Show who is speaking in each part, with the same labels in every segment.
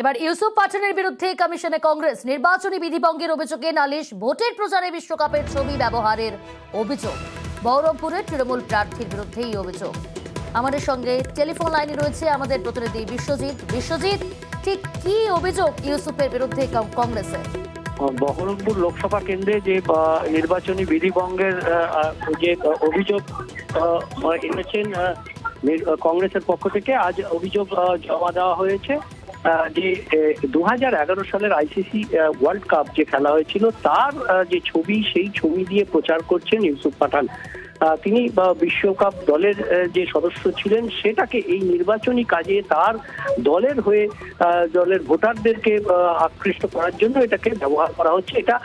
Speaker 1: এবার ইউসুফ পাঠানের বিরুদ্ধে কমিশনে কংগ্রেস নির্বাচনী বিধিভঙ্গের অভিযোগে নালিশ, ভোটের প্রচারে বিশ্বকাপের ছবি ব্যবহারের অভিযোগ। বহরমপুরের তৃণমূল প্রার্থীর বিরুদ্ধে এই অভিযোগ। আমাদের সঙ্গে টেলিফোন লাইনে রয়েছে আমাদের প্রতিনিধি বিশ্বজিৎ। বিশ্বজিৎ, ঠিক কি অভিযোগ ইউসুফের বিরুদ্ধে কংগ্রেসের?
Speaker 2: বহরমপুর লোকসভা কেন্দ্রে যে নির্বাচনী বিধিভঙ্গের যে অভিযোগ এনেছেন কংগ্রেসের পক্ষ থেকে, আজ অভিযোগ জমা দেওয়া হয়েছে যে 2011 সালের আইসিসি ওয়ার্ল্ড কাপ যে খেলা হয়েছিল তার যে ছবি, সেই ছবি দিয়ে প্রচার করছেন ইউসুফ পাঠান। তিনি বিশ্বকাপ দলের যে সদস্য ছিলেন সেটাকে এই নির্বাচনী কাজে তার দলের হয়ে দলের ভোটারদেরকে আকৃষ্ট করার জন্য এটাকে ব্যবহার করা হচ্ছে। এটা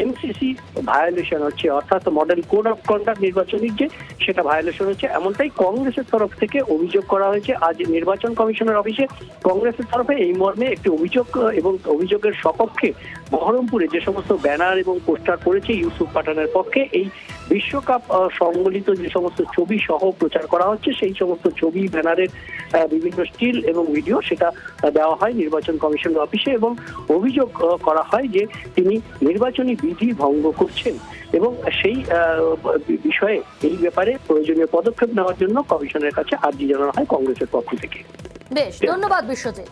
Speaker 2: এমসিসি ভায়োলেশন হচ্ছে, অর্থাৎ মডেল কোড অফ কন্ডাক্ট নির্বাচনের যে সেটা ভায়োলেশন হচ্ছে, এমনটাই কংগ্রেসের তরফ থেকে অভিযোগ করা হয়েছে। আজ নির্বাচন কমিশনের অফিসে কংগ্রেসের তরফে এই মর্মে একটি অভিযোগ এবং অভিযোগের সপক্ষে বহরমপুরে যে সমস্ত ব্যানার এবং পোস্টার করেছে ইউসুফ পাঠানের পক্ষে, এই বিশ্বকাপ সম্বলিত যে সমস্ত ছবি সহ প্রচার করা হচ্ছে, সেই সমস্ত ছবি, ব্যানারের বিভিন্ন স্টিল এবং ভিডিও সেটা দেওয়া হয় নির্বাচন কমিশনের অফিসে এবং অভিযোগ করা হয় যে তিনি নির্বাচনী বিধি ভঙ্গ করছেন এবং সেই বিষয়ে এই ব্যাপারে প্রয়োজনীয় পদক্ষেপ নেওয়ার জন্য কমিশনের কাছে আর্জি জানানো হয় কংগ্রেসের পক্ষ থেকে।
Speaker 1: বেশ, ধন্যবাদ বিশ্বজিৎ।